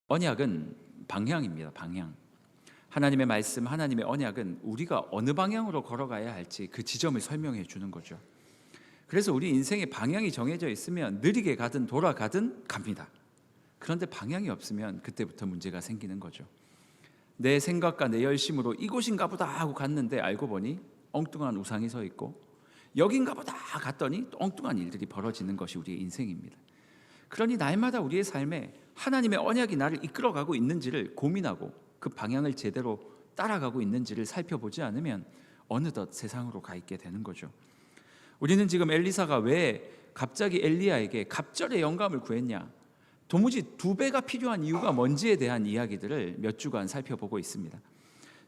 언약은 방향입니다. 방향. 하나님의 말씀, 하나님의 언약은 우리가 어느 방향으로 걸어가야 할지 그 지점을 설명해 주는 거죠. 그래서 우리 인생의 방향이 정해져 있으면 느리게 가든 돌아가든 갑니다. 그런데 방향이 없으면 그때부터 문제가 생기는 거죠. 내 생각과 내 열심으로 이곳인가 보다 하고 갔는데 알고 보니 엉뚱한 우상이 서 있고, 여긴가 보다 갔더니 또 엉뚱한 일들이 벌어지는 것이 우리의 인생입니다. 그러니 날마다 우리의 삶에 하나님의 언약이 나를 이끌어가고 있는지를 고민하고 그 방향을 제대로 따라가고 있는지를 살펴보지 않으면 어느덧 세상으로 가 있게 되는 거죠. 우리는 지금 엘리사가 왜 갑자기 엘리야에게 갑절의 영감을 구했냐, 도무지 2배가 필요한 이유가 뭔지에 대한 이야기들을 몇 주간 살펴보고 있습니다.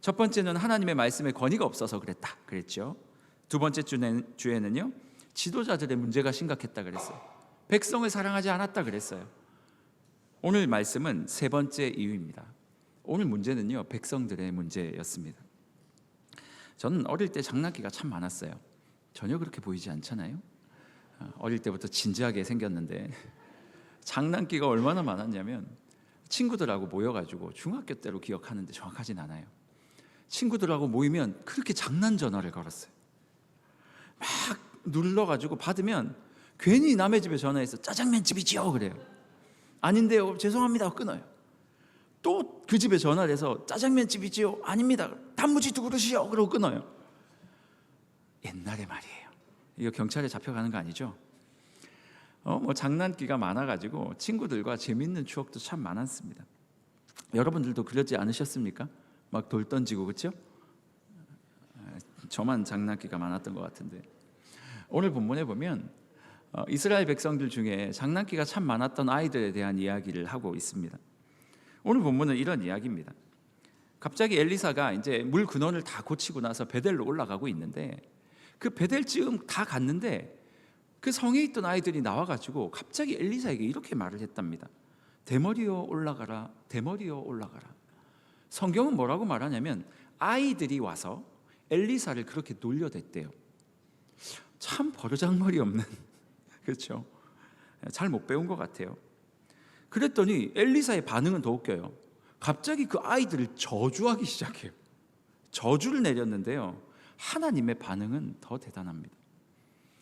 첫 번째는 하나님의 말씀에 권위가 없어서 그랬죠. 두 번째 주에는요, 지도자들의 문제가 심각했다 그랬어요. 백성을 사랑하지 않았다 그랬어요. 오늘 말씀은 세 번째 이유입니다. 오늘 문제는요, 백성들의 문제였습니다. 저는 어릴 때 장난기가 참 많았어요. 전혀 그렇게 보이지 않잖아요. 어릴 때부터 진지하게 생겼는데 장난기가 얼마나 많았냐면, 친구들하고 모여가지고 중학교 때로 기억하는데 정확하진 않아요. 친구들하고 모이면 그렇게 장난 전화를 걸었어요. 막 눌러가지고 받으면 괜히 남의 집에 전화해서 짜장면 집이지요 그래요. 아닌데요, 죄송합니다 하고 끊어요. 또 그 집에 전화를 해서 짜장면 집이지요, 아닙니다, 단무지 2그릇이요 그러고 끊어요. 옛날의 말이에요. 이거 경찰에 잡혀가는 거 아니죠? 장난기가 많아가지고 친구들과 재밌는 추억도 참 많았습니다. 여러분들도 그러지 않으셨습니까? 막 돌 던지고, 그렇죠? 저만 장난기가 많았던 것 같은데, 오늘 본문에 보면 이스라엘 백성들 중에 장난기가 참 많았던 아이들에 대한 이야기를 하고 있습니다. 오늘 본문은 이런 이야기입니다. 갑자기 엘리사가 이제 물 근원을 다 고치고 나서 베델로 올라가고 있는데, 그 베델쯤 다 갔는데 그 성에 있던 아이들이 나와가지고 갑자기 엘리사에게 이렇게 말을 했답니다. 대머리여 올라가라, 대머리여 올라가라. 성경은 뭐라고 말하냐면 아이들이 와서 엘리사를 그렇게 놀려댔대요. 참 버르장머리 없는 그렇죠? 잘 못 배운 것 같아요. 그랬더니 엘리사의 반응은 더 웃겨요. 갑자기 그 아이들을 저주하기 시작해요. 저주를 내렸는데요, 하나님의 반응은 더 대단합니다.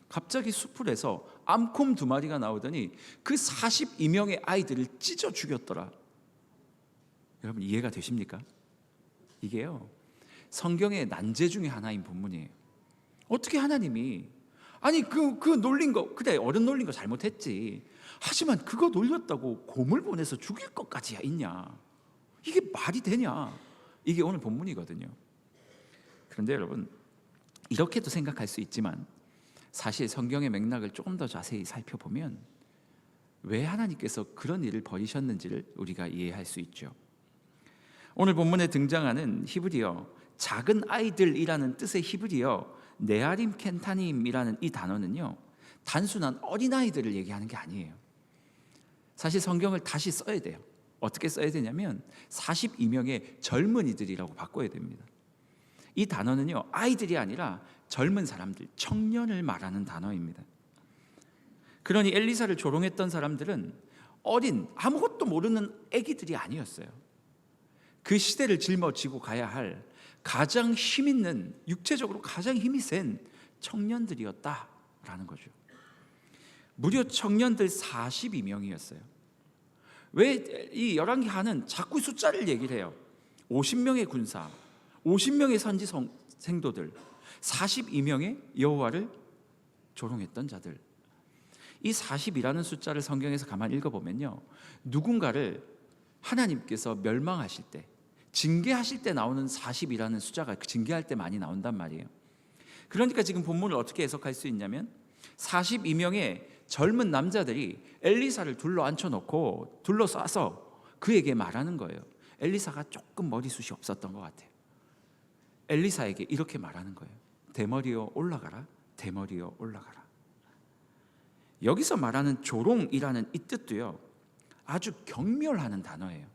갑자기 수풀에서 암콤 2마리가 나오더니 그 42명의 아이들을 찢어 죽였더라. 여러분 이해가 되십니까? 이게요, 성경의 난제 중에 하나인 본문이에요. 어떻게 하나님이, 아니 그 놀린 거, 그래 어른 놀린 거 잘못했지, 하지만 그거 놀렸다고 곰을 보내서 죽일 것까지야 있냐, 이게 말이 되냐, 이게 오늘 본문이거든요. 그런데 여러분, 이렇게도 생각할 수 있지만 사실 성경의 맥락을 조금 더 자세히 살펴보면 왜 하나님께서 그런 일을 벌이셨는지를 우리가 이해할 수 있죠. 오늘 본문에 등장하는 히브리어 작은 아이들이라는 뜻의 히브리어 네아림 켄타님이라는 이 단어는요, 단순한 어린아이들을 얘기하는 게 아니에요. 사실 성경을 다시 써야 돼요. 어떻게 써야 되냐면 42명의 젊은이들이라고 바꿔야 됩니다. 이 단어는요, 아이들이 아니라 젊은 사람들, 청년을 말하는 단어입니다. 그러니 엘리사를 조롱했던 사람들은 어린, 아무것도 모르는 아기들이 아니었어요. 그 시대를 짊어지고 가야 할 가장 힘 있는, 육체적으로 가장 힘이 센 청년들이었다라는 거죠. 무려 청년들 42명이었어요. 왜 이 열왕기 하는 자꾸 숫자를 얘기를 해요? 50명의 군사, 50명의 선지 생도들, 42명의 여호와를 조롱했던 자들. 이 40이라는 숫자를 성경에서 가만히 읽어보면요, 누군가를 하나님께서 멸망하실 때, 징계하실 때 나오는 40이라는 숫자가 징계할 때 많이 나온단 말이에요. 그러니까 지금 본문을 어떻게 해석할 수 있냐면 42명의 젊은 남자들이 엘리사를 둘러 앉혀놓고 둘러싸서 그에게 말하는 거예요. 엘리사가 조금 머리숱이 없었던 것 같아요. 엘리사에게 이렇게 말하는 거예요. 대머리여 올라가라, 대머리여 올라가라. 여기서 말하는 조롱이라는 이 뜻도요, 아주 경멸하는 단어예요.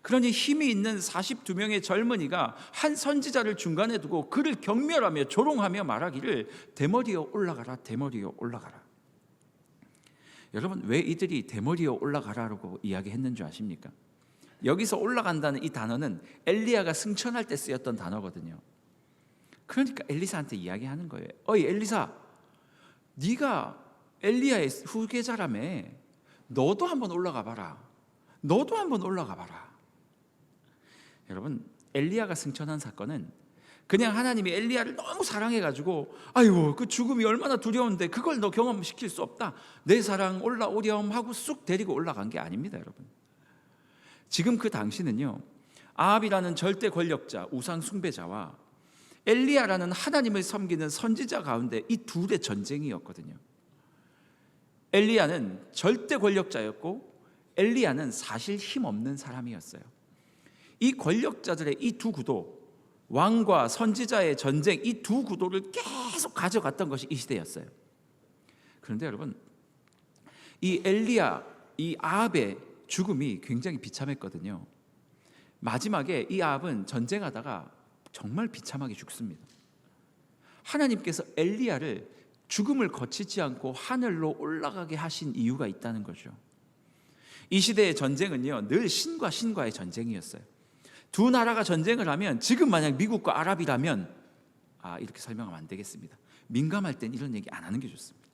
그러니 힘이 있는 42명의 젊은이가 한 선지자를 중간에 두고 그를 경멸하며 조롱하며 말하기를 대머리여 올라가라, 대머리여 올라가라. 여러분 왜 이들이 대머리여 올라가라고 이야기했는 줄 아십니까? 여기서 올라간다는 이 단어는 엘리야가 승천할 때 쓰였던 단어거든요. 그러니까 엘리사한테 이야기하는 거예요. 어이 엘리사, 네가 엘리야의 후계자라며. 너도 한번 올라가 봐라. 너도 한번 올라가 봐라. 여러분, 엘리야가 승천한 사건은 그냥 하나님이 엘리야를 너무 사랑해가지고 아이고 그 죽음이 얼마나 두려운데 그걸 너 경험시킬 수 없다, 내 사랑 올라오렴 하고 쑥 데리고 올라간 게 아닙니다. 여러분, 지금 그 당시는요, 아합이라는 절대 권력자, 우상 숭배자와 엘리야라는 하나님을 섬기는 선지자 가운데 이 둘의 전쟁이었거든요. 엘리야는 절대 권력자였고 엘리야는 사실 힘없는 사람이었어요. 이 권력자들의 이 두 구도, 왕과 선지자의 전쟁, 이 두 구도를 계속 가져갔던 것이 이 시대였어요. 그런데 여러분, 이 엘리야, 이 아합의 죽음이 굉장히 비참했거든요. 마지막에 이 아합은 전쟁하다가 정말 비참하게 죽습니다. 하나님께서 엘리야를 죽음을 거치지 않고 하늘로 올라가게 하신 이유가 있다는 거죠. 이 시대의 전쟁은요, 늘 신과 신과의 전쟁이었어요. 두 나라가 전쟁을 하면, 지금 만약 미국과 아랍이라면 이렇게 설명하면 안 되겠습니다. 민감할 땐 이런 얘기 안 하는 게 좋습니다.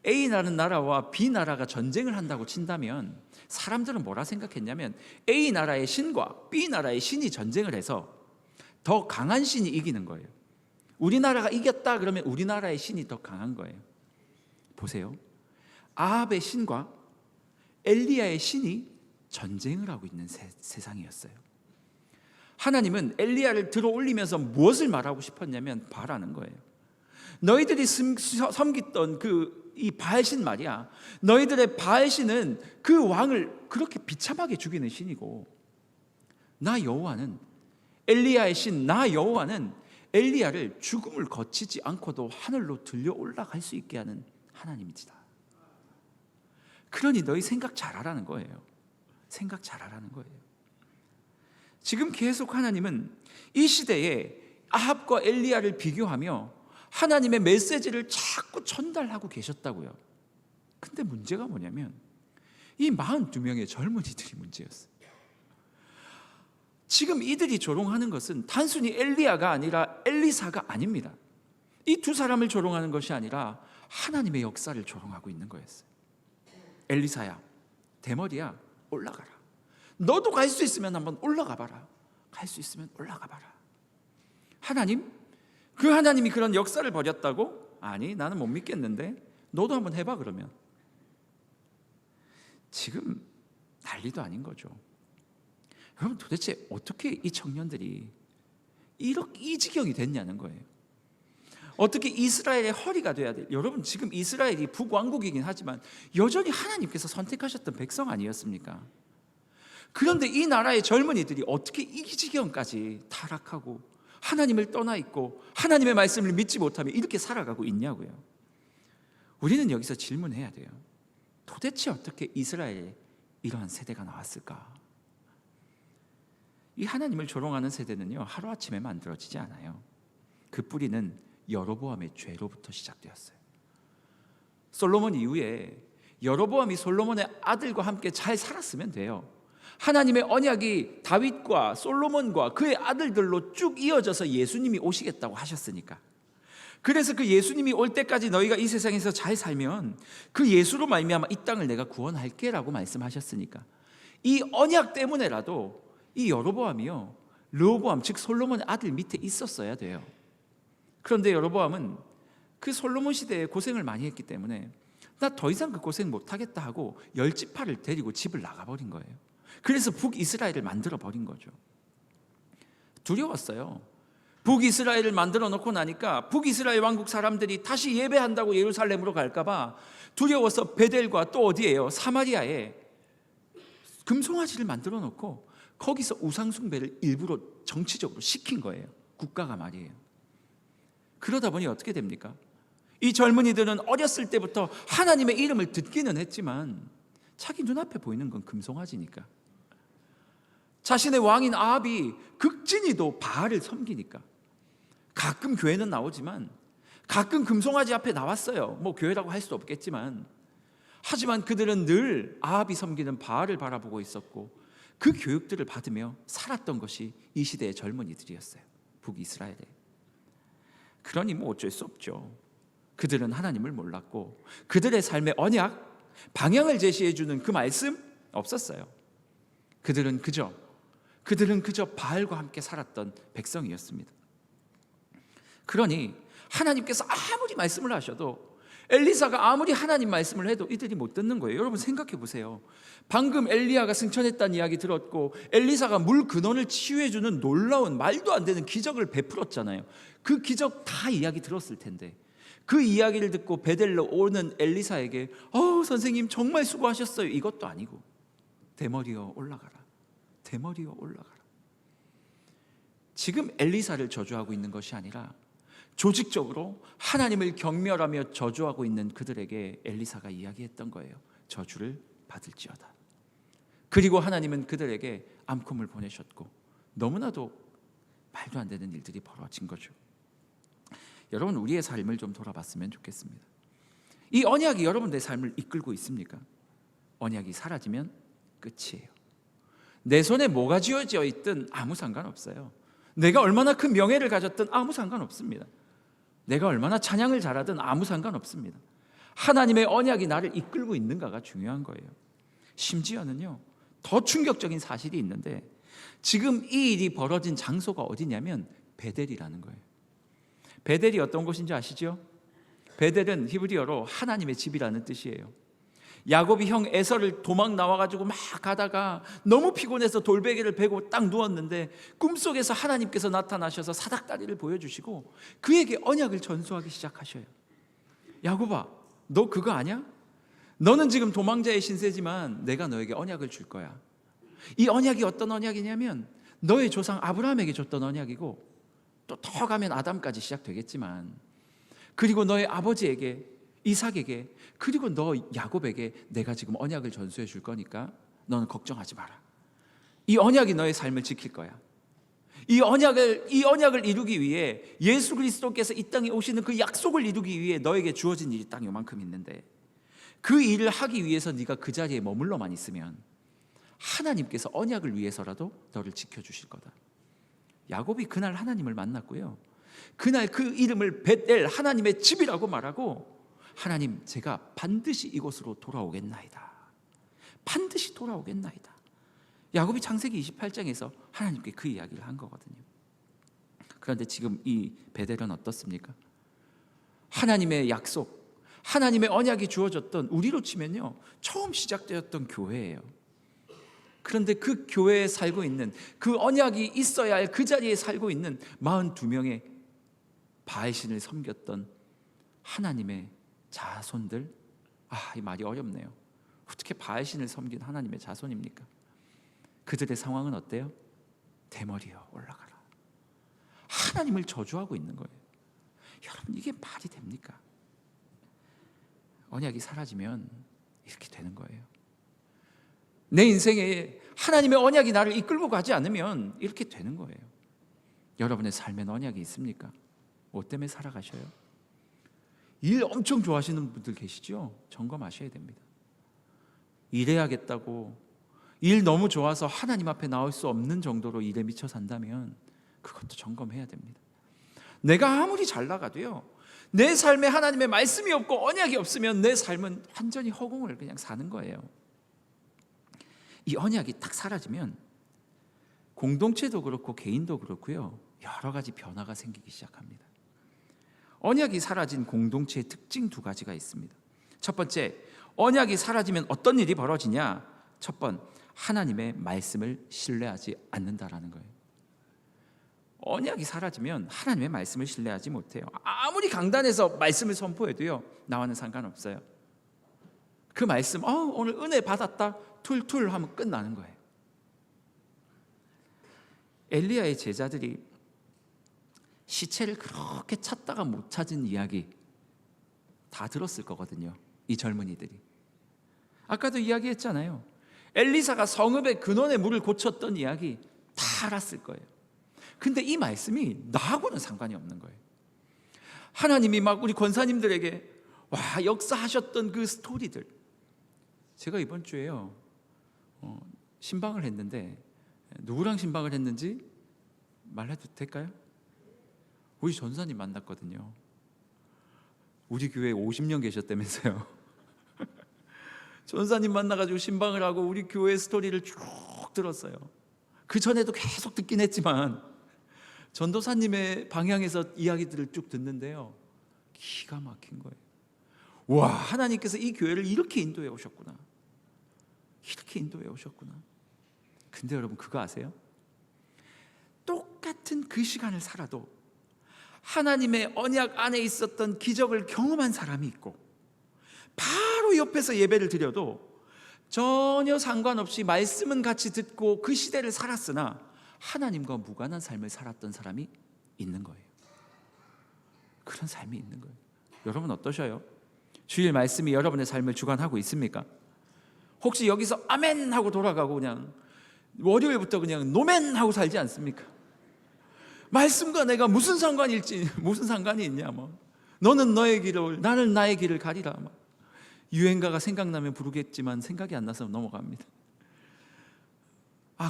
A라는 나라와 B 나라가 전쟁을 한다고 친다면 사람들은 뭐라 생각했냐면 A 나라의 신과 B 나라의 신이 전쟁을 해서 더 강한 신이 이기는 거예요. 우리나라가 이겼다 그러면 우리나라의 신이 더 강한 거예요. 보세요, 아합의 신과 엘리야의 신이 전쟁을 하고 있는 세상이었어요. 하나님은 엘리야를 들어 올리면서 무엇을 말하고 싶었냐면 바라는 거예요. 너희들이 섬기던 이 바알신 말이야, 너희들의 바알신은 그 왕을 그렇게 비참하게 죽이는 신이고, 나 여호와는, 엘리야의 신 나 여호와는 엘리야를 죽음을 거치지 않고도 하늘로 들려 올라갈 수 있게 하는 하나님이다. 그러니 너희 생각 잘하라는 거예요. 생각 잘하라는 거예요. 지금 계속 하나님은 이 시대에 아합과 엘리야를 비교하며 하나님의 메시지를 자꾸 전달하고 계셨다고요. 근데 문제가 뭐냐면 이 42명의 젊은이들이 문제였어요. 지금 이들이 조롱하는 것은 단순히 엘리야가 아니라 엘리사가 아닙니다. 이 두 사람을 조롱하는 것이 아니라 하나님의 역사를 조롱하고 있는 거였어요. 엘리사야, 대머리야, 올라가라. 너도 갈 수 있으면 한번 올라가 봐라. 갈 수 있으면 올라가 봐라. 하나님? 그 하나님이 그런 역사를 벌였다고? 아니, 나는 못 믿겠는데 너도 한번 해봐 그러면. 지금 난리도 아닌 거죠. 여러분, 도대체 어떻게 이 청년들이 이 지경이 됐냐는 거예요. 어떻게 이스라엘의 허리가 돼야 돼요? 여러분, 지금 이스라엘이 북왕국이긴 하지만 여전히 하나님께서 선택하셨던 백성 아니었습니까? 그런데 이 나라의 젊은이들이 어떻게 이 지경까지 타락하고 하나님을 떠나 있고 하나님의 말씀을 믿지 못하며 이렇게 살아가고 있냐고요. 우리는 여기서 질문해야 돼요. 도대체 어떻게 이스라엘에 이러한 세대가 나왔을까? 이 하나님을 조롱하는 세대는요, 하루아침에 만들어지지 않아요. 그 뿌리는 여로보암의 죄로부터 시작되었어요. 솔로몬 이후에 여로보암이 솔로몬의 아들과 함께 잘 살았으면 돼요. 하나님의 언약이 다윗과 솔로몬과 그의 아들들로 쭉 이어져서 예수님이 오시겠다고 하셨으니까. 그래서 그 예수님이 올 때까지 너희가 이 세상에서 잘 살면 그 예수로 말미암아 이 땅을 내가 구원할게 라고 말씀하셨으니까 이 언약 때문에라도 이 여로보암이요, 르호보암 즉 솔로몬의 아들 밑에 있었어야 돼요. 그런데 여로보암은 그 솔로몬 시대에 고생을 많이 했기 때문에 나 더 이상 그 고생 못하겠다 하고 10지파를 데리고 집을 나가버린 거예요. 그래서 북이스라엘을 만들어 버린 거죠. 두려웠어요. 북이스라엘을 만들어 놓고 나니까 북이스라엘 왕국 사람들이 다시 예배한다고 예루살렘으로 갈까봐 두려워서 베델과 또 어디예요? 사마리아에 금송아지를 만들어 놓고 거기서 우상 숭배를 일부러 정치적으로 시킨 거예요. 국가가 말이에요. 그러다 보니 어떻게 됩니까? 이 젊은이들은 어렸을 때부터 하나님의 이름을 듣기는 했지만 자기 눈앞에 보이는 건 금송아지니까, 자신의 왕인 아합이 극진히도 바알을 섬기니까 가끔 교회는 나오지만 가끔 금송아지 앞에 나왔어요. 뭐 교회라고 할 수도 없겠지만, 하지만 그들은 늘 아합이 섬기는 바알을 바라보고 있었고 그 교육들을 받으며 살았던 것이 이 시대의 젊은이들이었어요. 북이스라엘에. 그러니 뭐 어쩔 수 없죠. 그들은 하나님을 몰랐고 그들의 삶의 언약, 방향을 제시해주는 그 말씀 없었어요. 그들은 그저 바알과 함께 살았던 백성이었습니다. 그러니 하나님께서 아무리 말씀을 하셔도, 엘리사가 아무리 하나님 말씀을 해도 이들이 못 듣는 거예요. 여러분 생각해 보세요. 방금 엘리야가 승천했다는 이야기 들었고 엘리사가 물 근원을 치유해주는 놀라운 말도 안 되는 기적을 베풀었잖아요. 그 기적 다 이야기 들었을 텐데 그 이야기를 듣고 베델로 오는 엘리사에게 선생님 정말 수고하셨어요, 이것도 아니고 대머리여 올라가라, 대머리여 올라가라. 지금 엘리사를 저주하고 있는 것이 아니라 조직적으로 하나님을 경멸하며 저주하고 있는 그들에게 엘리사가 이야기했던 거예요. 저주를 받을지어다. 그리고 하나님은 그들에게 암콤을 보내셨고 너무나도 말도 안 되는 일들이 벌어진 거죠. 여러분, 우리의 삶을 좀 돌아봤으면 좋겠습니다. 이 언약이 여러분들의 삶을 이끌고 있습니까? 언약이 사라지면 끝이에요. 내 손에 뭐가 쥐어져 있든 아무 상관없어요. 내가 얼마나 큰 명예를 가졌든 아무 상관없습니다. 내가 얼마나 찬양을 잘하든 아무 상관없습니다. 하나님의 언약이 나를 이끌고 있는가가 중요한 거예요. 심지어는요, 더 충격적인 사실이 있는데 지금 이 일이 벌어진 장소가 어디냐면 베델이라는 거예요. 베델이 어떤 곳인지 아시죠? 베델은 히브리어로 하나님의 집이라는 뜻이에요. 야곱이 형 에서를 도망 나와가지고 막 가다가 너무 피곤해서 돌베개를 베고 딱 누웠는데 꿈속에서 하나님께서 나타나셔서 사닥다리를 보여주시고 그에게 언약을 전수하기 시작하셔요. 야곱아, 너 그거 아냐? 너는 지금 도망자의 신세지만 내가 너에게 언약을 줄 거야. 이 언약이 어떤 언약이냐면 너의 조상 아브라함에게 줬던 언약이고 또 더 가면 아담까지 시작되겠지만, 그리고 너의 아버지에게 이삭에게, 그리고 너 야곱에게 내가 지금 언약을 전수해 줄 거니까 너는 걱정하지 마라. 이 언약이 너의 삶을 지킬 거야. 이 언약을 이루기 위해 예수 그리스도께서 이 땅에 오시는 그 약속을 이루기 위해 너에게 주어진 일이 딱 요만큼 있는데, 그 일을 하기 위해서 네가 그 자리에 머물러만 있으면 하나님께서 언약을 위해서라도 너를 지켜주실 거다. 야곱이 그날 하나님을 만났고요, 그날 그 이름을 벳엘, 하나님의 집이라고 말하고, 하나님, 제가 반드시 이곳으로 돌아오겠나이다, 반드시 돌아오겠나이다. 야곱이 창세기 28장에서 하나님께 그 이야기를 한 거거든요. 그런데 지금 이 베델은 어떻습니까? 하나님의 약속, 하나님의 언약이 주어졌던, 우리로 치면요 처음 시작되었던 교회예요. 그런데 그 교회에 살고 있는, 그 언약이 있어야 할 그 자리에 살고 있는 42명의 바알신을 섬겼던 하나님의 자손들. 이 말이 어렵네요. 어떻게 바알신을 섬긴 하나님의 자손입니까? 그들의 상황은 어때요? 대머리여 올라가라. 하나님을 저주하고 있는 거예요. 여러분, 이게 말이 됩니까? 언약이 사라지면 이렇게 되는 거예요. 내 인생에 하나님의 언약이 나를 이끌고 가지 않으면 이렇게 되는 거예요. 여러분의 삶에는 언약이 있습니까? 뭐 때문에 살아가셔요? 일 엄청 좋아하시는 분들 계시죠? 점검하셔야 됩니다. 일해야겠다고, 일 너무 좋아서 하나님 앞에 나올 수 없는 정도로 일에 미쳐 산다면 그것도 점검해야 됩니다. 내가 아무리 잘 나가도요, 내 삶에 하나님의 말씀이 없고 언약이 없으면 내 삶은 완전히 허공을 그냥 사는 거예요. 이 언약이 딱 사라지면 공동체도 그렇고 개인도 그렇고요, 여러 가지 변화가 생기기 시작합니다. 언약이 사라진 공동체의 특징 두 가지가 있습니다. 첫 번째, 언약이 사라지면 어떤 일이 벌어지냐? 첫 번, 하나님의 말씀을 신뢰하지 않는다라는 거예요. 언약이 사라지면 하나님의 말씀을 신뢰하지 못해요. 아무리 강단에서 말씀을 선포해도요, 나와는 상관없어요. 그 말씀, 오늘 은혜 받았다, 툴툴 하면 끝나는 거예요. 엘리야의 제자들이 시체를 그렇게 찾다가 못 찾은 이야기 다 들었을 거거든요. 이 젊은이들이. 아까도 이야기했잖아요. 엘리사가 성읍의 근원의 물을 고쳤던 이야기 다 알았을 거예요. 근데 이 말씀이 나하고는 상관이 없는 거예요. 하나님이 막 우리 권사님들에게 역사하셨던 그 스토리들. 제가 이번 주에요, 신방을 했는데 누구랑 신방을 했는지 말해도 될까요? 우리 전사님 만났거든요. 우리 교회에 50년 계셨다면서요. 전사님 만나가지고 신방을 하고 우리 교회 스토리를 쭉 들었어요. 그 전에도 계속 듣긴 했지만 전도사님의 방향에서 이야기들을 쭉 듣는데요, 기가 막힌 거예요. 와, 하나님께서 이 교회를 이렇게 인도해 오셨구나, 이렇게 인도해 오셨구나. 근데 여러분 그거 아세요? 똑같은 그 시간을 살아도 하나님의 언약 안에 있었던 기적을 경험한 사람이 있고, 바로 옆에서 예배를 드려도 전혀 상관없이 말씀은 같이 듣고 그 시대를 살았으나 하나님과 무관한 삶을 살았던 사람이 있는 거예요. 그런 삶이 있는 거예요. 여러분 어떠셔요? 주일 말씀이 여러분의 삶을 주관하고 있습니까? 혹시 여기서 아멘 하고 돌아가고 그냥 월요일부터 그냥 노멘 하고 살지 않습니까? 말씀과 내가 무슨 상관이 있냐, 뭐 너는 너의 길을, 나는 나의 길을 가리라. 뭐. 유행가가 생각나면 부르겠지만 생각이 안 나서 넘어갑니다.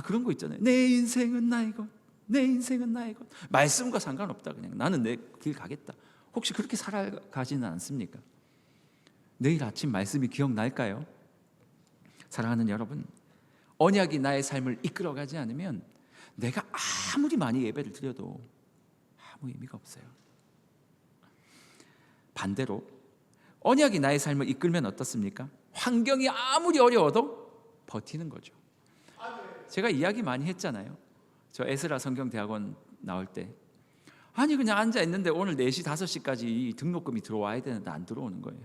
그런 거 있잖아요. 내 인생은 나의 것, 내 인생은 나의 것. 말씀과 상관없다. 그냥 나는 내 길 가겠다. 혹시 그렇게 살아가지는 않습니까? 내일 아침 말씀이 기억날까요? 사랑하는 여러분, 언약이 나의 삶을 이끌어가지 않으면 내가 아무리 많이 예배를 드려도 아무 의미가 없어요. 반대로 언약이 나의 삶을 이끌면 어떻습니까? 환경이 아무리 어려워도 버티는 거죠. 제가 이야기 많이 했잖아요. 저 에스라 성경대학원 나올 때 그냥 앉아 있는데 오늘 4시 5시까지 등록금이 들어와야 되는데 안 들어오는 거예요.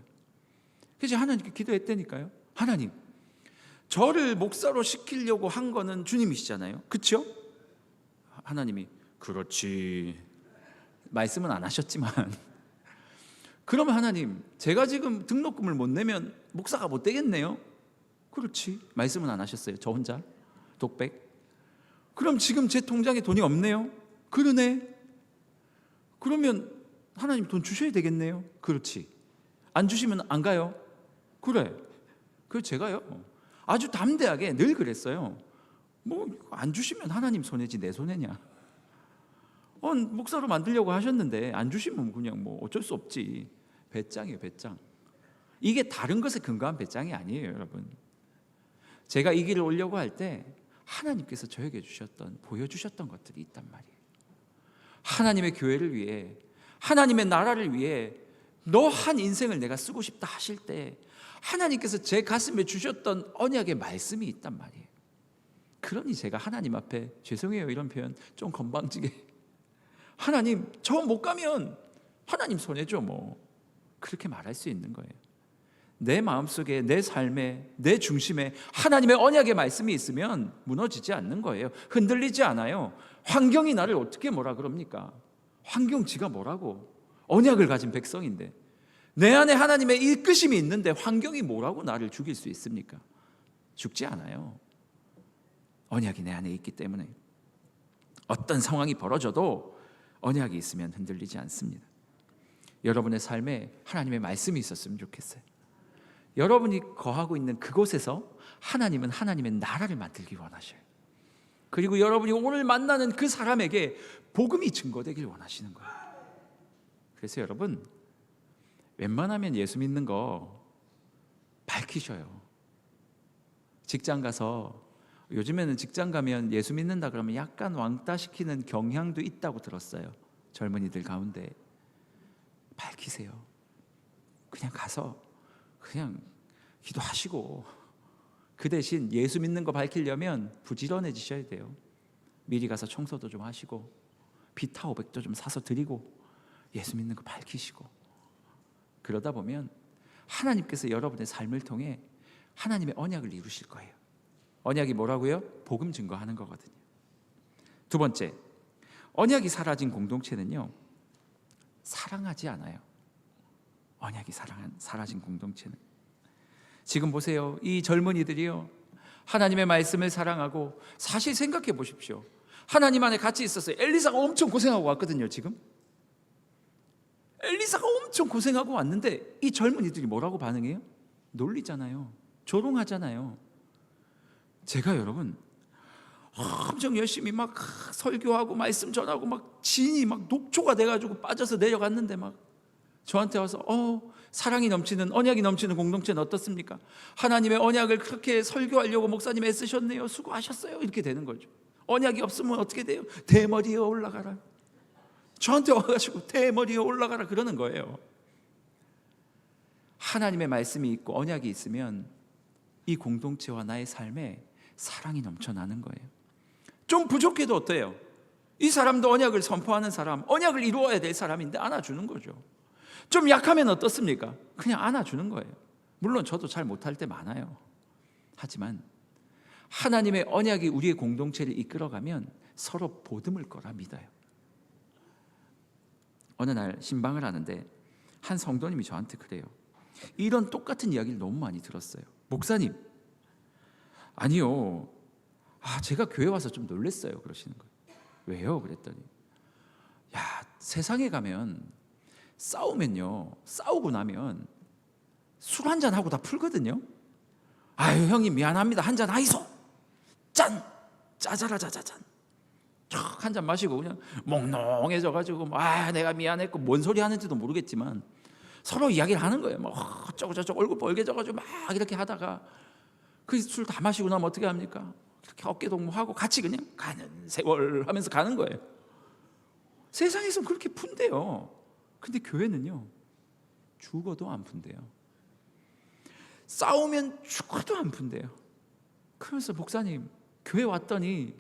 그래서 하나님께 기도했다니까요. 하나님, 저를 목사로 시키려고 한 거는 주님이시잖아요, 그렇죠? 하나님이 그렇지, 말씀은 안 하셨지만 그러면 하나님, 제가 지금 등록금을 못 내면 목사가 못 되겠네요. 그렇지, 말씀은 안 하셨어요. 저 혼자 독백. 그럼 지금 제 통장에 돈이 없네요. 그러네. 그러면 하나님 돈 주셔야 되겠네요. 그렇지, 안 주시면 안 가요. 그래, 제가요 아주 담대하게 늘 그랬어요. 뭐 안 주시면 하나님 손해지 내 손해냐. 목사로 만들려고 하셨는데 안 주시면 그냥 뭐 어쩔 수 없지. 배짱이에요, 배짱. 이게 다른 것에 근거한 배짱이 아니에요, 여러분. 제가 이 길을 오려고 할 때 하나님께서 저에게 보여주셨던 것들이 있단 말이에요. 하나님의 교회를 위해, 하나님의 나라를 위해 너 한 인생을 내가 쓰고 싶다 하실 때 하나님께서 제 가슴에 주셨던 언약의 말씀이 있단 말이에요. 그러니 제가 하나님 앞에, 죄송해요 이런 표현 좀 건방지게, 하나님 저 못 가면 하나님 손해죠 뭐, 그렇게 말할 수 있는 거예요. 내 마음속에, 내 삶에, 내 중심에 하나님의 언약의 말씀이 있으면 무너지지 않는 거예요. 흔들리지 않아요. 환경이 나를 어떻게 뭐라 그럽니까? 환경 지가 뭐라고? 언약을 가진 백성인데, 내 안에 하나님의 이끄심이 있는데 환경이 뭐라고 나를 죽일 수 있습니까? 죽지 않아요. 언약이 내 안에 있기 때문에 어떤 상황이 벌어져도 언약이 있으면 흔들리지 않습니다. 여러분의 삶에 하나님의 말씀이 있었으면 좋겠어요. 여러분이 거하고 있는 그곳에서 하나님은 하나님의 나라를 만들기 원하셔요. 그리고 여러분이 오늘 만나는 그 사람에게 복음이 증거되길 원하시는 거예요. 그래서 여러분, 웬만하면 예수 믿는 거 밝히셔요. 직장 가서, 요즘에는 직장 가면 예수 믿는다 그러면 약간 왕따 시키는 경향도 있다고 들었어요. 젊은이들 가운데. 밝히세요. 그냥 가서 그냥 기도하시고, 그 대신 예수 믿는 거 밝히려면 부지런해지셔야 돼요. 미리 가서 청소도 좀 하시고 비타500도 좀 사서 드리고 예수 믿는 거 밝히시고, 그러다 보면 하나님께서 여러분의 삶을 통해 하나님의 언약을 이루실 거예요. 언약이 뭐라고요? 복음 증거하는 거거든요. 두 번째, 언약이 사라진 공동체는요, 사랑하지 않아요. 언약이 사라진 공동체는. 지금 보세요. 이 젊은이들이요, 하나님의 말씀을 사랑하고, 사실 생각해 보십시오. 하나님 안에 같이 있었어요. 엘리사가 엄청 고생하고 왔거든요. 지금 엘리사가 엄청 고생하고 왔는데 이 젊은이들이 뭐라고 반응해요? 놀리잖아요. 조롱하잖아요. 제가 여러분 엄청 열심히 막 설교하고 말씀 전하고 막 진이 막 녹초가 돼가지고 빠져서 내려갔는데 막 저한테 와서 사랑이 넘치는, 언약이 넘치는 공동체는 어떻습니까? 하나님의 언약을 그렇게 설교하려고 목사님 애쓰셨네요. 수고하셨어요. 이렇게 되는 거죠. 언약이 없으면 어떻게 돼요? 대머리에 올라가라. 저한테 와가지고 대머리에 올라가라 그러는 거예요. 하나님의 말씀이 있고 언약이 있으면 이 공동체와 나의 삶에 사랑이 넘쳐나는 거예요. 좀 부족해도 어때요? 이 사람도 언약을 선포하는 사람, 언약을 이루어야 될 사람인데 안아주는 거죠. 좀 약하면 어떻습니까? 그냥 안아주는 거예요. 물론 저도 잘 못할 때 많아요. 하지만 하나님의 언약이 우리의 공동체를 이끌어가면 서로 보듬을 거라 믿어요. 어느 날 신방을 하는데 한 성도님이 저한테 그래요. 이런 똑같은 이야기를 너무 많이 들었어요. 목사님, 아니요, 제가 교회 와서 좀 놀랬어요. 그러시는 거예요. 왜요? 그랬더니 세상에 가면 싸우면요, 싸우고 나면 술 한잔 하고 다 풀거든요. 아유 형님 미안합니다. 한잔 하이소. 짠! 짜자라 자자잔. 한 잔 마시고 그냥 몽롱해져가지고 내가 미안했고 뭔 소리 하는지도 모르겠지만 서로 이야기를 하는 거예요. 막 어쩌고 저쩌고 얼굴 빨개져가지고 막 이렇게 하다가 그 술 다 마시고 나면 어떻게 합니까? 이렇게 어깨동무하고 같이 그냥 가는 세월 하면서 가는 거예요. 세상에서는 그렇게 푼대요. 근데 교회는요, 죽어도 안 푼대요. 싸우면 죽어도 안 푼대요. 그러면서 목사님 교회 왔더니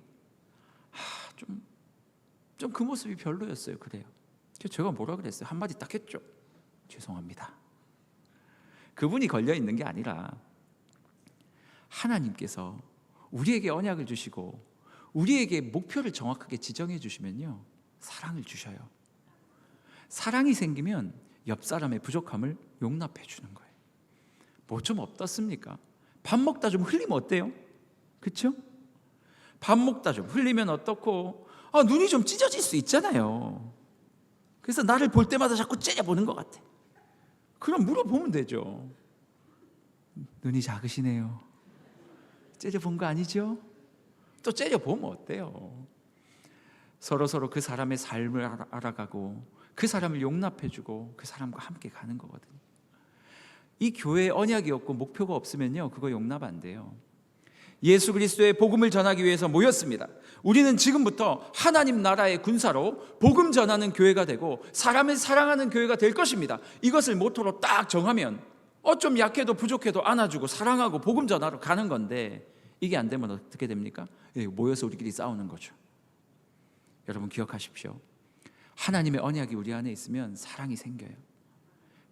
좀 그 모습이 별로였어요. 그래요. 제가 뭐라 그랬어요? 한마디 딱 했죠. 죄송합니다. 그분이 걸려 있는 게 아니라 하나님께서 우리에게 언약을 주시고 우리에게 목표를 정확하게 지정해 주시면요, 사랑을 주셔요. 사랑이 생기면 옆 사람의 부족함을 용납해 주는 거예요. 뭐 좀 어떻습니까? 밥 먹다 좀 흘리면 어때요? 그렇죠? 밥 먹다 좀 흘리면 어떻고, 눈이 좀 찢어질 수 있잖아요. 그래서 나를 볼 때마다 자꾸 째려보는 것 같아. 그럼 물어보면 되죠. 눈이 작으시네요. 째려본 거 아니죠? 또 째려보면 어때요? 서로 그 사람의 삶을 알아가고 그 사람을 용납해주고 그 사람과 함께 가는 거거든요. 이 교회에 언약이 없고 목표가 없으면요, 그거 용납 안 돼요. 예수 그리스도의 복음을 전하기 위해서 모였습니다. 우리는 지금부터 하나님 나라의 군사로 복음 전하는 교회가 되고 사람을 사랑하는 교회가 될 것입니다. 이것을 모토로 딱 정하면 좀 약해도 부족해도 안아주고 사랑하고 복음 전하러 가는 건데, 이게 안 되면 어떻게 됩니까? 모여서 우리끼리 싸우는 거죠. 여러분 기억하십시오. 하나님의 언약이 우리 안에 있으면 사랑이 생겨요.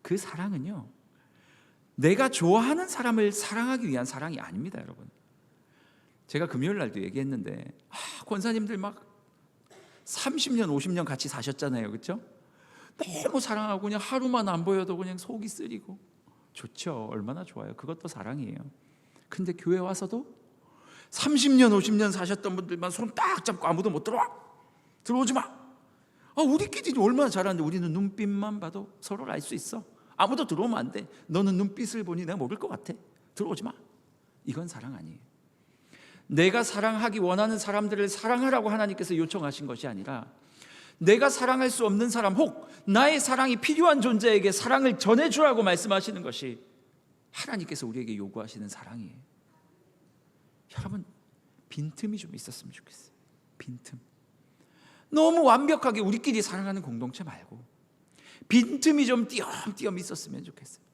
그 사랑은요, 내가 좋아하는 사람을 사랑하기 위한 사랑이 아닙니다. 여러분, 제가 금요일 날도 얘기했는데 권사님들 막 30년 50년 같이 사셨잖아요. 그렇죠? 너무 사랑하고 그냥 하루만 안 보여도 그냥 속이 쓰리고 좋죠. 얼마나 좋아요. 그것도 사랑이에요. 근데 교회 와서도 30년 50년 사셨던 분들만 손 딱 잡고 아무도 못 들어오지 마. 우리끼리 얼마나 잘하는데 우리는 눈빛만 봐도 서로를 알 수 있어. 아무도 들어오면 안 돼. 너는 눈빛을 보니 내가 모를 것 같아. 들어오지 마. 이건 사랑 아니에요. 내가 사랑하기 원하는 사람들을 사랑하라고 하나님께서 요청하신 것이 아니라 내가 사랑할 수 없는 사람, 혹 나의 사랑이 필요한 존재에게 사랑을 전해주라고 말씀하시는 것이 하나님께서 우리에게 요구하시는 사랑이에요. 여러분, 빈틈이 좀 있었으면 좋겠어요. 빈틈. 너무 완벽하게 우리끼리 사랑하는 공동체 말고 빈틈이 좀 띄엄띄엄 있었으면 좋겠어요.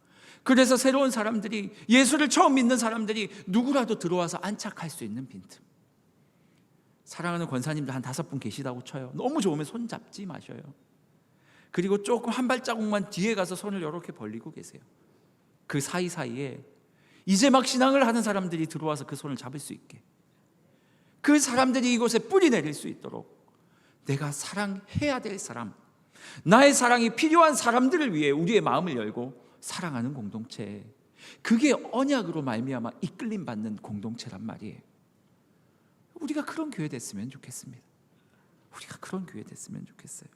그래서 새로운 사람들이, 예수를 처음 믿는 사람들이 누구라도 들어와서 안착할 수 있는 빈틈. 사랑하는 권사님들 한 5분 계시다고 쳐요. 너무 좋으면 손 잡지 마셔요. 그리고 조금 한 발자국만 뒤에 가서 손을 이렇게 벌리고 계세요. 그 사이사이에 이제 막 신앙을 하는 사람들이 들어와서 그 손을 잡을 수 있게, 그 사람들이 이곳에 뿌리 내릴 수 있도록 내가 사랑해야 될 사람, 나의 사랑이 필요한 사람들을 위해 우리의 마음을 열고 사랑하는 공동체, 그게 언약으로 말미암아 이끌림 받는 공동체란 말이에요. 우리가 그런 교회 됐으면 좋겠습니다. 우리가 그런 교회 됐으면 좋겠어요.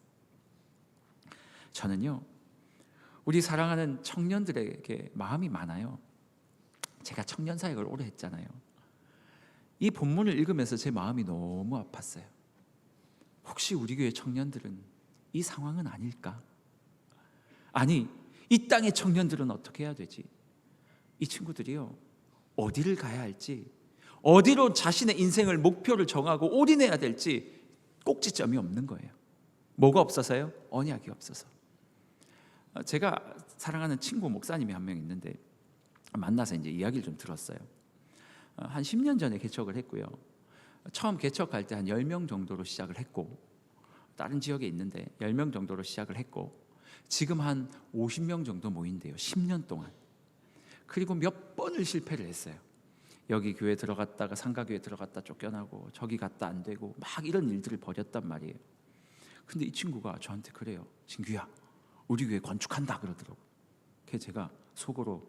저는요, 우리 사랑하는 청년들에게 마음이 많아요. 제가 청년 사역을 오래 했잖아요. 이 본문을 읽으면서 제 마음이 너무 아팠어요. 혹시 우리 교회 청년들은 이 상황은 아닐까? 아니, 이 땅의 청년들은 어떻게 해야 되지? 이 친구들이요, 어디를 가야 할지, 어디로 자신의 인생을 목표를 정하고 올인해야 될지 꼭지점이 없는 거예요. 뭐가 없어서요? 언약이 없어서. 제가 사랑하는 친구 목사님이 한 명 있는데 만나서 이제 이야기를 좀 들었어요. 한 10년 전에 개척을 했고요. 처음 개척할 때 한 10명 정도로 시작을 했고, 다른 지역에 있는데 10명 정도로 시작을 했고, 지금 한 50명 정도 모인대요. 10년 동안. 그리고 몇 번을 실패를 했어요. 여기 교회 들어갔다가 상가교회 들어갔다 쫓겨나고, 저기 갔다 안 되고, 막 이런 일들을 벌였단 말이에요. 근데 이 친구가 저한테 그래요. 진규야, 우리 교회 건축한다 그러더라고. 그래서 제가 속으로,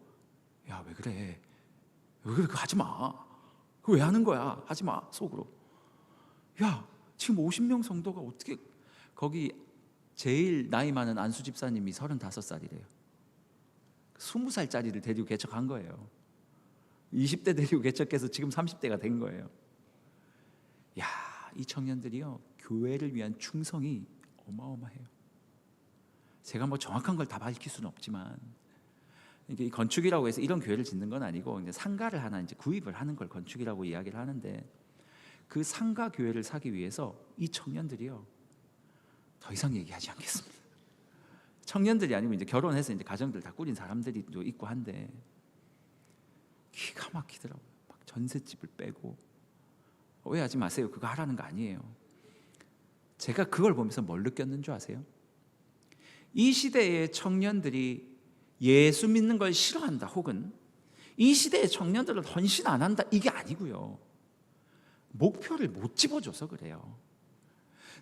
야, 왜 그래? 왜 그래? 그거 하지 마. 그거 왜 하는 거야? 하지 마. 속으로. 야, 지금 50명 성도가 어떻게, 거기 제일 나이 많은 안수 집사님이 35살이래요. 20살짜리를 데리고 개척한 거예요. 20대 데리고 개척해서 지금 30대가 된 거예요. 야, 이 청년들이요, 교회를 위한 충성이 어마어마해요. 제가 뭐 정확한 걸 다 밝힐 수는 없지만, 이게 건축이라고 해서 이런 교회를 짓는 건 아니고, 이제 상가를 하나 이제 구입을 하는 걸 건축이라고 이야기를 하는데, 그 상가 교회를 사기 위해서 이 청년들이요, 더 이상 얘기하지 않겠습니다. 청년들이 아니고 이제 결혼해서 이제 가정들 다 꾸린 사람들이 또 있고 한데, 기가 막히더라고요. 막 전셋집을 빼고. 오해하지 마세요. 그거 하라는 거 아니에요. 제가 그걸 보면서 뭘 느꼈는 줄 아세요? 이 시대의 청년들이 예수 믿는 걸 싫어한다, 혹은 이 시대의 청년들은 헌신 안 한다, 이게 아니고요. 목표를 못 집어줘서 그래요.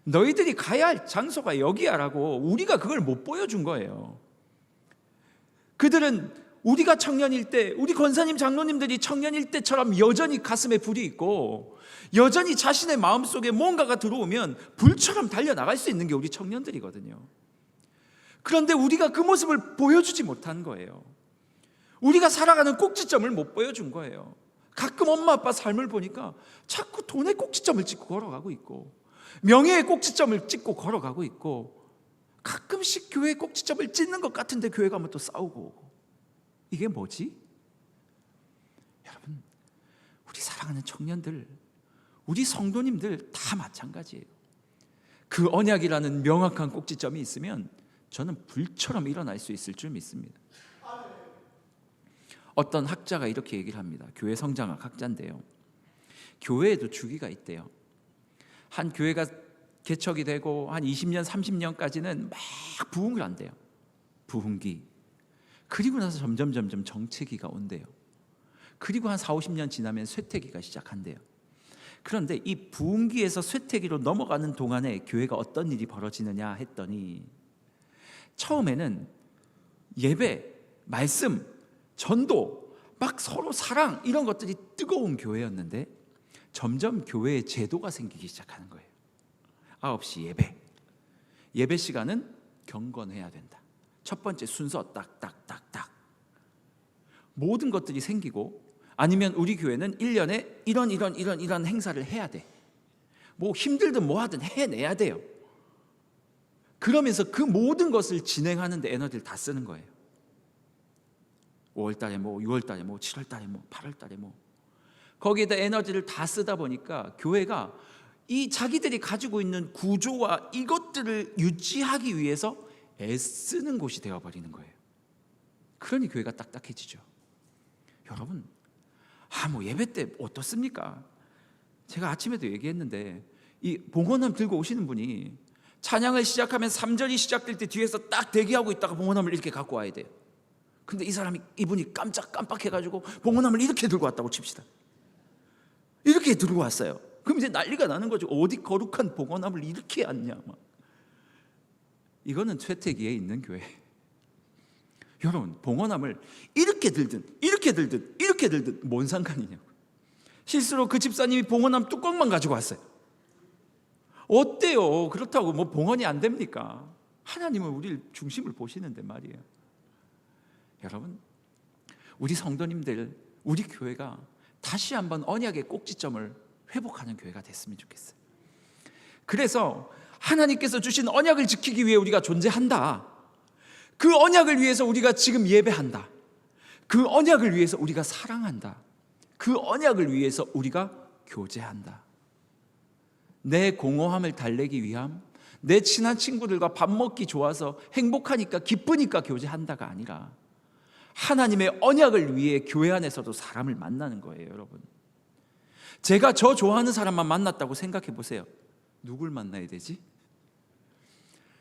너희들이 가야 할 장소가 여기야라고 우리가 그걸 못 보여준 거예요. 그들은 우리가 청년일 때, 우리 권사님 장로님들이 청년일 때처럼 여전히 가슴에 불이 있고, 여전히 자신의 마음속에 뭔가가 들어오면 불처럼 달려나갈 수 있는 게 우리 청년들이거든요. 그런데 우리가 그 모습을 보여주지 못한 거예요. 우리가 살아가는 꼭지점을 못 보여준 거예요. 가끔 엄마 아빠 삶을 보니까 자꾸 돈의 꼭지점을 찍고 걸어가고 있고, 명예의 꼭지점을 찍고 걸어가고 있고, 가끔씩 교회의 꼭지점을 찍는 것 같은데 교회 가면 또 싸우고 오고. 이게 뭐지? 여러분, 우리 사랑하는 청년들, 우리 성도님들 다 마찬가지예요. 그 언약이라는 명확한 꼭지점이 있으면 저는 불처럼 일어날 수 있을 줄 믿습니다. 어떤 학자가 이렇게 얘기를 합니다. 교회 성장학 학자인데요, 교회에도 주기가 있대요. 한 교회가 개척이 되고 한 20년, 30년까지는 막 부흥을 한대요. 부흥기. 그리고 나서 점점 정체기가 온대요. 그리고 한 4, 50년 지나면 쇠퇴기가 시작한대요. 그런데 이 부흥기에서 쇠퇴기로 넘어가는 동안에 교회가 어떤 일이 벌어지느냐 했더니, 처음에는 예배, 말씀, 전도, 막 서로 사랑, 이런 것들이 뜨거운 교회였는데 점점 교회에 제도가 생기기 시작하는 거예요. 9시 예배. 예배 시간은 경건해야 된다. 첫 번째 순서 딱딱딱딱. 모든 것들이 생기고, 아니면 우리 교회는 1년에 이런 행사를 해야 돼. 뭐 힘들든 뭐 하든 해내야 돼요. 그러면서 그 모든 것을 진행하는데 에너지를 다 쓰는 거예요. 5월달에 뭐, 6월달에 뭐, 7월달에 뭐, 8월달에 뭐. 거기에다 에너지를 다 쓰다 보니까 교회가 이 자기들이 가지고 있는 구조와 이것들을 유지하기 위해서 애쓰는 곳이 되어버리는 거예요. 그러니 교회가 딱딱해지죠. 여러분, 뭐 예배 때 어떻습니까? 제가 아침에도 얘기했는데, 이 봉헌함 들고 오시는 분이 찬양을 시작하면 3절이 시작될 때 뒤에서 딱 대기하고 있다가 봉헌함을 이렇게 갖고 와야 돼요. 근데 이분이 깜빡해가지고 봉헌함을 이렇게 들고 왔다고 칩시다. 이렇게 들고 왔어요. 그럼 이제 난리가 나는 거죠. 어디 거룩한 봉헌함을 이렇게 왔냐. 이거는 쇠퇴기에 있는 교회. 여러분, 봉헌함을 이렇게 들든 뭔 상관이냐고. 실수로 그 집사님이 봉헌함 뚜껑만 가지고 왔어요. 어때요? 그렇다고 뭐 봉헌이 안 됩니까? 하나님은 우리를 중심을 보시는데 말이에요. 여러분, 우리 성도님들, 우리 교회가 다시 한번 언약의 꼭지점을 회복하는 교회가 됐으면 좋겠어요. 그래서 하나님께서 주신 언약을 지키기 위해 우리가 존재한다. 그 언약을 위해서 우리가 지금 예배한다. 그 언약을 위해서 우리가 사랑한다. 그 언약을 위해서 우리가 교제한다. 내 공허함을 달래기 위함, 내 친한 친구들과 밥 먹기 좋아서 행복하니까 기쁘니까 교제한다가 아니라 하나님의 언약을 위해 교회 안에서도 사람을 만나는 거예요, 여러분. 제가 저 좋아하는 사람만 만났다고 생각해 보세요. 누굴 만나야 되지?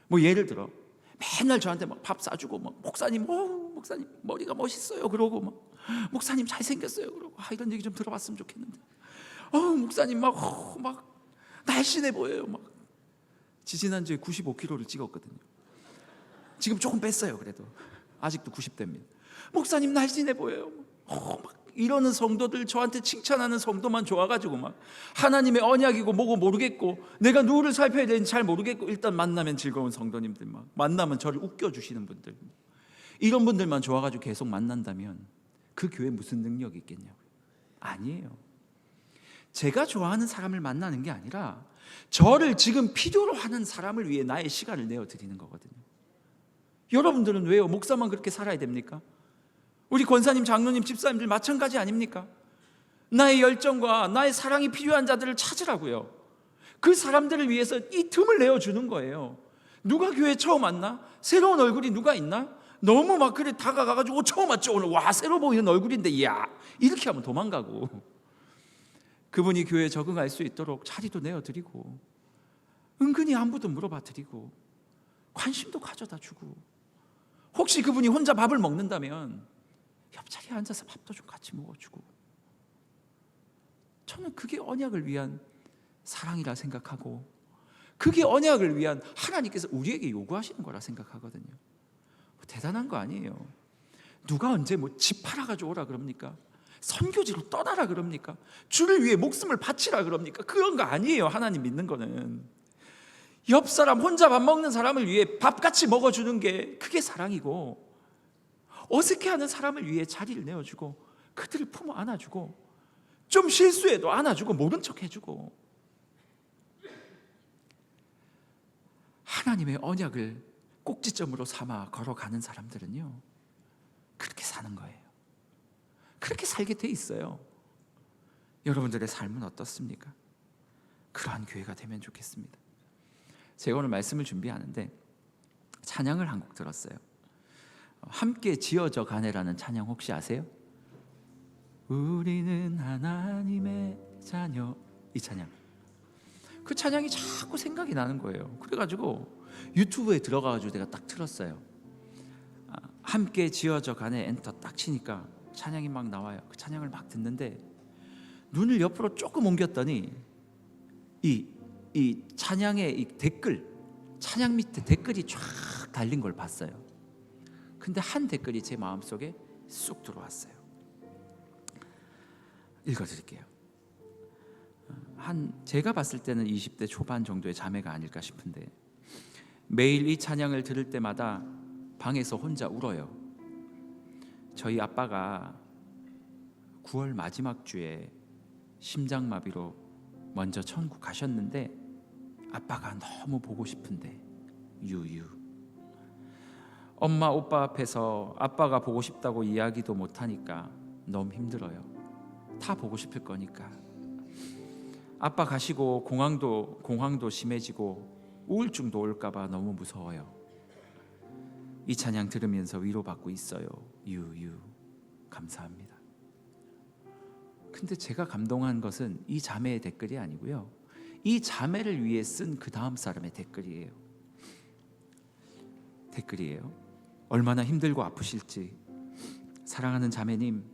뭐 예를 들어 맨날 저한테 막 밥 싸주고 막 목사님 머리가 멋있어요 그러고 막 목사님 잘생겼어요 그러고 이런 얘기 좀 들어봤으면 좋겠는데 목사님 막 날씬해 보여요 막. 지지난주에 95kg를 찍었거든요. 지금 조금 뺐어요. 그래도 아직도 90대입니다. 목사님 날씬해 보여요. 막 이러는 성도들, 저한테 칭찬하는 성도만 좋아가지고 막 하나님의 언약이고 뭐고 모르겠고 내가 누구를 살펴야 되는지 잘 모르겠고 일단 만나면 즐거운 성도님들, 막 만나면 저를 웃겨주시는 분들, 이런 분들만 좋아가지고 계속 만난다면 그 교회 무슨 능력이 있겠냐고요. 아니에요. 제가 좋아하는 사람을 만나는 게 아니라 저를 지금 필요로 하는 사람을 위해 나의 시간을 내어드리는 거거든요. 여러분들은 왜요? 목사만 그렇게 살아야 됩니까? 우리 권사님, 장로님, 집사님들 마찬가지 아닙니까? 나의 열정과 나의 사랑이 필요한 자들을 찾으라고요. 그 사람들을 위해서 이 틈을 내어주는 거예요. 누가 교회 처음 왔나? 새로운 얼굴이 누가 있나? 너무 막 그래 다가가가지고 처음 왔죠 오늘, 와 새로 보이는 얼굴인데 야 이렇게 하면 도망가고, 그분이 교회에 적응할 수 있도록 자리도 내어드리고 은근히 안부도 물어봐 드리고 관심도 가져다 주고, 혹시 그분이 혼자 밥을 먹는다면 옆자리에 앉아서 밥도 좀 같이 먹어주고, 저는 그게 언약을 위한 사랑이라 생각하고 그게 언약을 위한 하나님께서 우리에게 요구하시는 거라 생각하거든요. 대단한 거 아니에요. 누가 언제 뭐 집 팔아가지고 오라 그럽니까? 선교지로 떠나라 그럽니까? 주를 위해 목숨을 바치라 그럽니까? 그런 거 아니에요. 하나님 믿는 거는 옆 사람, 혼자 밥 먹는 사람을 위해 밥같이 먹어주는 게 그게 사랑이고, 어색해하는 사람을 위해 자리를 내어주고 그들을 품어 안아주고 좀 실수해도 안아주고 모른 척 해주고, 하나님의 언약을 꼭지점으로 삼아 걸어가는 사람들은요 그렇게 사는 거예요. 그렇게 살게 돼 있어요. 여러분들의 삶은 어떻습니까? 그러한 교회가 되면 좋겠습니다. 제가 오늘 말씀을 준비하는데 찬양을 한 곡 들었어요. 함께 지어져 가네라는 찬양 혹시 아세요? 우리는 하나님의 자녀, 이 찬양. 그 찬양이 자꾸 생각이 나는 거예요. 그래가지고 유튜브에 들어가가지고 내가 딱 틀었어요. 함께 지어져 가네 엔터 딱 치니까 찬양이 막 나와요. 그 찬양을 막 듣는데 눈을 옆으로 조금 옮겼더니 이 찬양의 이 댓글, 찬양 밑에 댓글이 쫙 달린 걸 봤어요. 근데 한 댓글이 제 마음속에 쑥 들어왔어요. 읽어드릴게요. 제가 봤을 때는 20대 초반 정도의 자매가 아닐까 싶은데, 매일 이 찬양을 들을 때마다 방에서 혼자 울어요. 저희 아빠가 9월 마지막 주에 심장마비로 먼저 천국 가셨는데 아빠가 너무 보고 싶은데 유유. 엄마 오빠 앞에서 아빠가 보고 싶다고 이야기도 못하니까 너무 힘들어요. 다 보고 싶을 거니까. 아빠 가시고 공황도 심해지고 우울증도 올까봐 너무 무서워요. 이 찬양 들으면서 위로받고 있어요. 유유. 감사합니다. 근데 제가 감동한 것은 이 자매의 댓글이 아니고요, 이 자매를 위해 쓴 그 다음 사람의 댓글이에요. 얼마나 힘들고 아프실지. 사랑하는 자매님,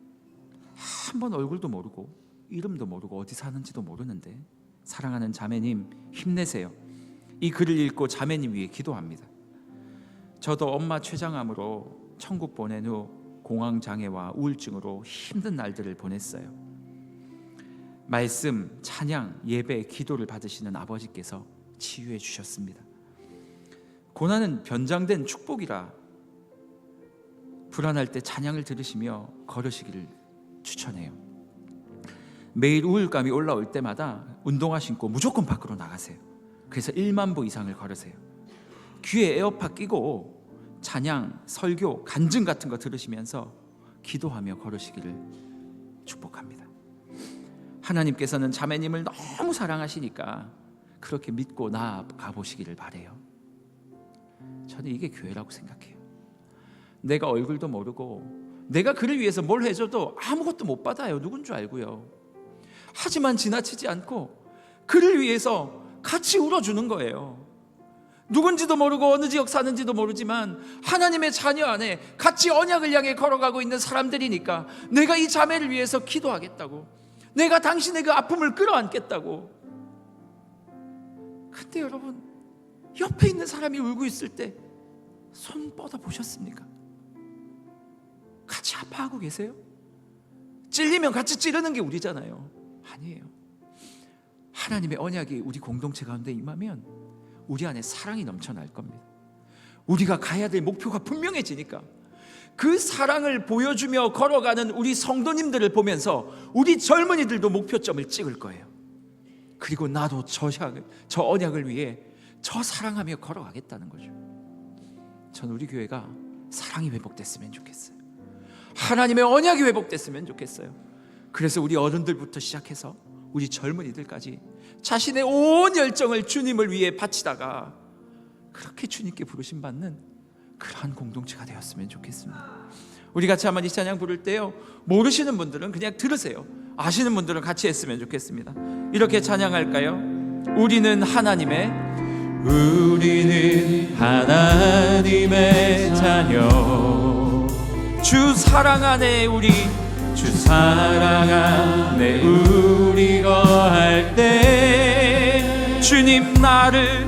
한 번 얼굴도 모르고 이름도 모르고 어디 사는지도 모르는데 사랑하는 자매님 힘내세요. 이 글을 읽고 자매님 위해 기도합니다. 저도 엄마 췌장암으로 천국 보낸 후 공황장애와 우울증으로 힘든 날들을 보냈어요. 말씀, 찬양, 예배, 기도를 받으시는 아버지께서 치유해 주셨습니다. 고난은 변장된 축복이라 불안할 때 찬양을 들으시며 걸으시기를 추천해요. 매일 우울감이 올라올 때마다 운동화 신고 무조건 밖으로 나가세요. 그래서 1만 보 이상을 걸으세요. 귀에 에어팟 끼고 찬양, 설교, 간증 같은 거 들으시면서 기도하며 걸으시기를 축복합니다. 하나님께서는 자매님을 너무 사랑하시니까 그렇게 믿고 나아가 보시기를 바래요. 저는 이게 교회라고 생각해요. 내가 얼굴도 모르고 내가 그를 위해서 뭘 해줘도 아무것도 못 받아요. 누군 줄 알고요. 하지만 지나치지 않고 그를 위해서 같이 울어주는 거예요. 누군지도 모르고 어느 지역 사는지도 모르지만 하나님의 자녀 안에 같이 언약을 향해 걸어가고 있는 사람들이니까 내가 이 자매를 위해서 기도하겠다고, 내가 당신의 그 아픔을 끌어안겠다고. 근데 여러분, 옆에 있는 사람이 울고 있을 때 손 뻗어 보셨습니까? 같이 아파하고 계세요? 찔리면 같이 찌르는 게 우리잖아요. 아니에요. 하나님의 언약이 우리 공동체 가운데 임하면 우리 안에 사랑이 넘쳐날 겁니다. 우리가 가야 될 목표가 분명해지니까 그 사랑을 보여주며 걸어가는 우리 성도님들을 보면서 우리 젊은이들도 목표점을 찍을 거예요. 그리고 나도 저 언약을 위해 저 사랑하며 걸어가겠다는 거죠. 전 우리 교회가 사랑이 회복됐으면 좋겠어요. 하나님의 언약이 회복됐으면 좋겠어요. 그래서 우리 어른들부터 시작해서 우리 젊은이들까지 자신의 온 열정을 주님을 위해 바치다가 그렇게 주님께 부르심 받는 그러한 공동체가 되었으면 좋겠습니다. 우리 같이 한번 이 찬양 부를 때요, 모르시는 분들은 그냥 들으세요. 아시는 분들은 같이 했으면 좋겠습니다. 이렇게 찬양할까요? 우리는 하나님의 자녀, 주 사랑 안에 우리, 주 사랑 안에 우리 거할 때 주님 나를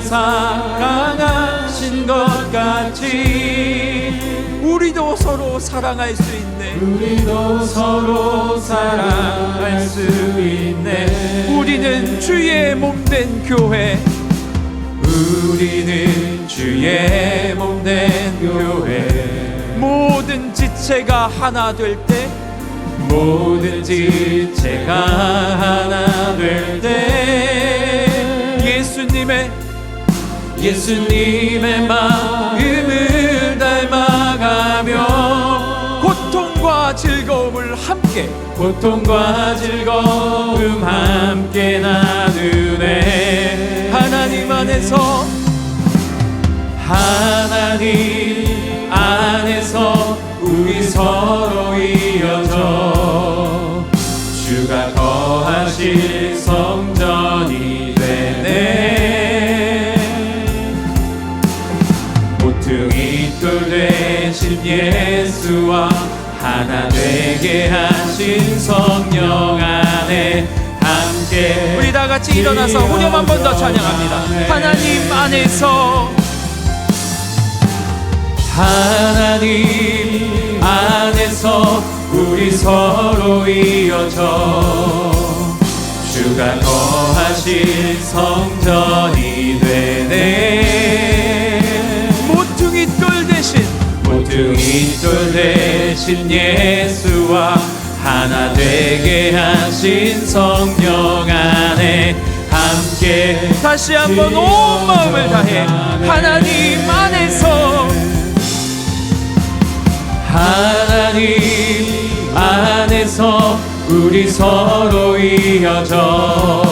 사랑하신 것 같이 우리도 서로 사랑할 수 있네. 우리는 주의 몸된 교회, 모든 지체가 하나 될 때, 예수님의 마음을 닮아가며 고통과 즐거움 함께 나누네. 하나님 안에서 우리 서로 이어져 주가 거하실 성전이 되네. 모퉁이 돌 되신 예수와 하나 되게 하신 성령 안에 함께. 우리 다 같이 일어나서 후렴 한 번 더 찬양합니다. 하나님 안에서 우리 서로 이어져 주가 거하실 성전이 되네. 모퉁이 돌 대신 예수와 하나 되게 하신 성령 안에 함께. 다시 한번 온 마음을 다해 하나님 안에서 우리 서로 이어져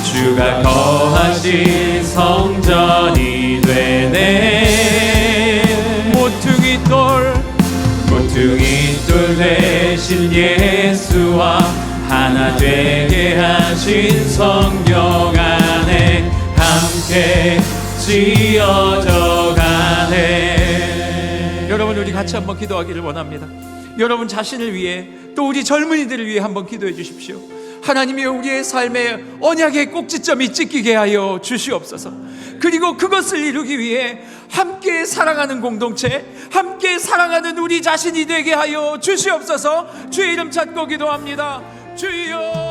주가 거하실 성전이 되네. 모퉁이 돌 대신 예수와 하나 되게 하신 성령 안에 함께 지어져 가네. 여러분, 우리 같이 한번 기도하기를 원합니다. 여러분 자신을 위해, 또 우리 젊은이들을 위해 한번 기도해 주십시오. 하나님이여, 우리의 삶에 언약의 꼭지점이 찍히게 하여 주시옵소서. 그리고 그것을 이루기 위해 함께 사랑하는 공동체, 함께 사랑하는 우리 자신이 되게 하여 주시옵소서. 주의 이름 찾고 기도합니다. 주여.